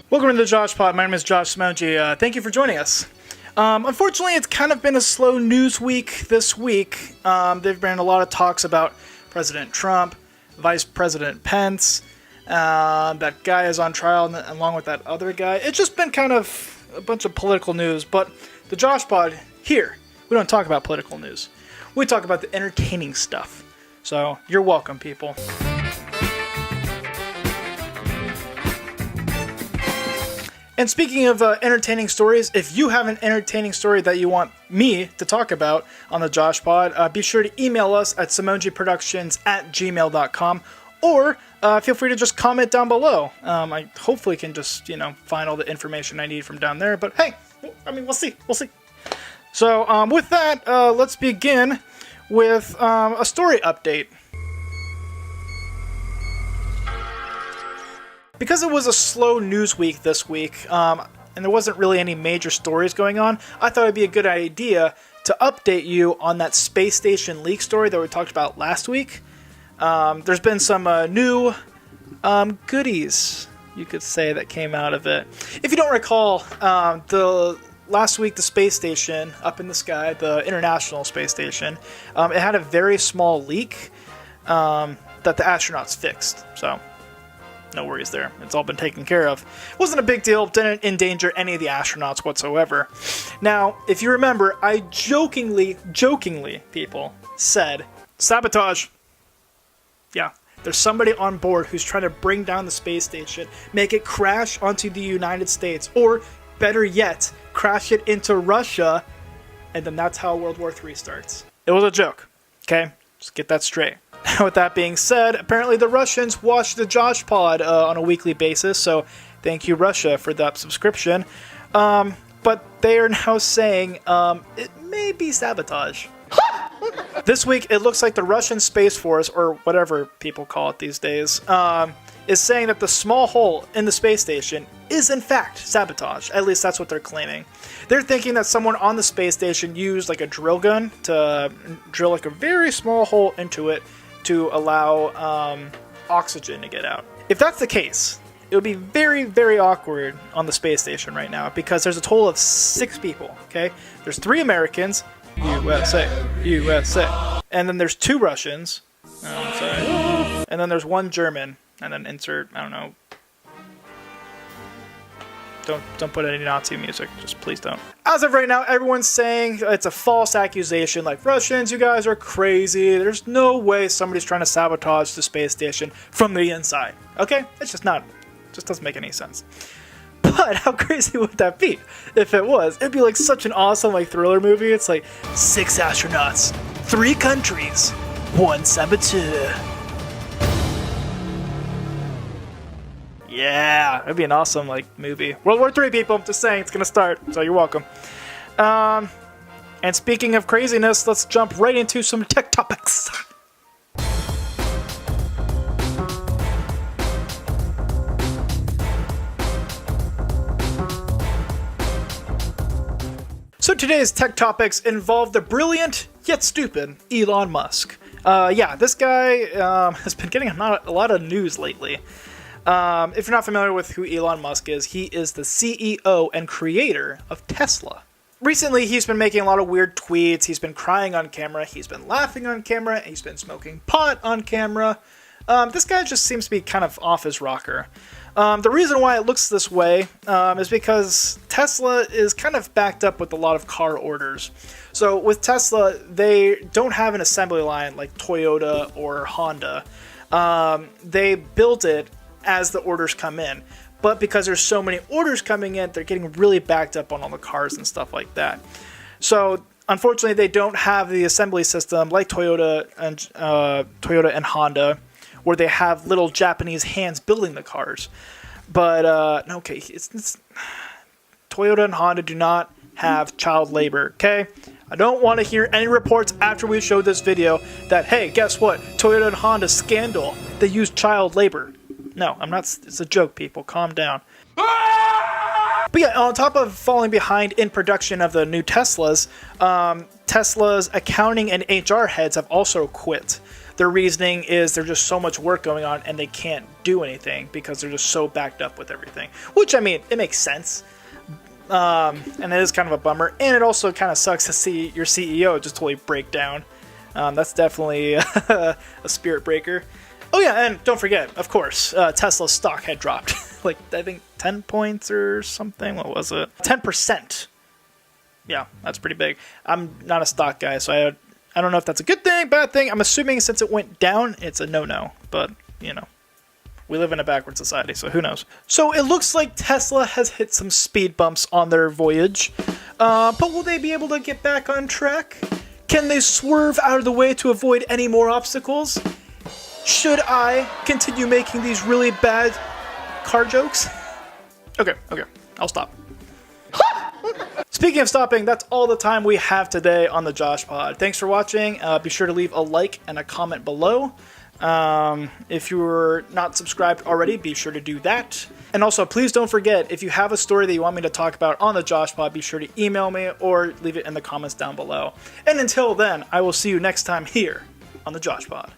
Welcome to the JoshPod. My name is Josh Smoji. Thank you for joining us. Unfortunately, it's kind of been a slow news week this week. There've been a lot of talks about President Trump, Vice President Pence, that guy is on trial along with that other guy. It's just been kind of a bunch of political news, but the JoshPod here, we don't talk about political news. We talk about the entertaining stuff. So, you're welcome, people. And speaking of entertaining stories, if you have an entertaining story that you want me to talk about on the JoshPod, be sure to email us at simojiproductions@gmail.com, or feel free to just comment down below. I hopefully can just, find all the information I need from down there, but hey, we'll see. So with that, let's begin with a story update. Because it was a slow news week this week, and there wasn't really any major stories going on, I thought it'd be a good idea to update you on that space station leak story that we talked about last week. There's been some new goodies, you could say, that came out of it. If you don't recall, last week the space station up in the sky, the International Space Station, it had a very small leak that the astronauts fixed. So no worries there. It's all been taken care of. It wasn't a big deal. Didn't endanger any of the astronauts whatsoever. Now, if you remember, I jokingly, people, said, sabotage. Yeah, there's somebody on board who's trying to bring down the space station, make it crash onto the United States, or better yet, crash it into Russia, and then that's how World War III starts. It was a joke, okay? Just get that straight. With that being said, apparently the Russians watch the JoshPod on a weekly basis, so thank you, Russia, for that subscription. But they are now saying it may be sabotage. This week, it looks like the Russian Space Force, or whatever people call it these days, is saying that the small hole in the space station is in fact sabotage. At least that's what they're claiming. They're thinking that someone on the space station used like a drill gun to drill like a very small hole into it to allow oxygen to get out. If that's the case, it would be very, very awkward on the space station right now because there's a total of 6 people, okay? There's 3 Americans, USA, and then there's 2 Russians, and then there's 1 German, and then insert, I don't know, don't put any Nazi music, just please don't. As of right now, everyone's saying it's a false accusation, like, Russians, you guys are crazy, there's no way somebody's trying to sabotage the space station from the inside, okay? It's just not, it just doesn't make any sense. But how crazy would that be if it was? It'd be like such an awesome like thriller movie. It's like 6 astronauts, 3 countries, 1 saboteur. Yeah, it'd be an awesome like movie. World War III, people. Just saying, it's gonna start, so you're welcome. And speaking of craziness, let's jump right into some tech topics. So today's tech topics involve the brilliant yet stupid Elon Musk. This guy has been getting a lot of news lately. If you're not familiar with who Elon Musk is, he is the CEO and creator of Tesla. Recently, he's been making a lot of weird tweets. He's been crying on camera. He's been laughing on camera. He's been smoking pot on camera. This guy just seems to be kind of off his rocker. The reason why it looks this way is because Tesla is kind of backed up with a lot of car orders. So with Tesla, they don't have an assembly line like Toyota or Honda. They built it as the orders come in. But because there's so many orders coming in, they're getting really backed up on all the cars and stuff like that. So unfortunately, they don't have the assembly system like Toyota and Honda, where they have little Japanese hands building the cars. But, okay, it's Toyota and Honda do not have child labor, okay? I don't want to hear any reports after we show this video that, hey, guess what? Toyota and Honda scandal, they use child labor. No, I'm not, it's a joke, people, calm down. But yeah, on top of falling behind in production of the new Teslas, Tesla's accounting and HR heads have also quit. their reasoning is there's just so much work going on and they can't do anything because they're just so backed up with everything. Which, I mean, it makes sense. And it is kind of a bummer. And it also kind of sucks to see your CEO just totally break down. That's definitely a spirit breaker. Oh yeah, and don't forget, of course, Tesla's stock had dropped. Like, I think 10 points or something. What was it? 10%. Yeah, that's pretty big. I'm not a stock guy, so I don't know if that's a good thing, bad thing. I'm assuming since it went down, it's a no-no. But, you know, we live in a backward society, so who knows. So it looks like Tesla has hit some speed bumps on their voyage. But will they be able to get back on track? Can they swerve out of the way to avoid any more obstacles? Should I continue making these really bad car jokes? Okay, I'll stop. Speaking of stopping, that's all the time we have today on the JoshPod. Thanks for watching. Be sure to leave a like and a comment below. If you're not subscribed already, be sure to do that. And also, please don't forget, if you have a story that you want me to talk about on the JoshPod, be sure to email me or leave it in the comments down below. And until then, I will see you next time here on the JoshPod.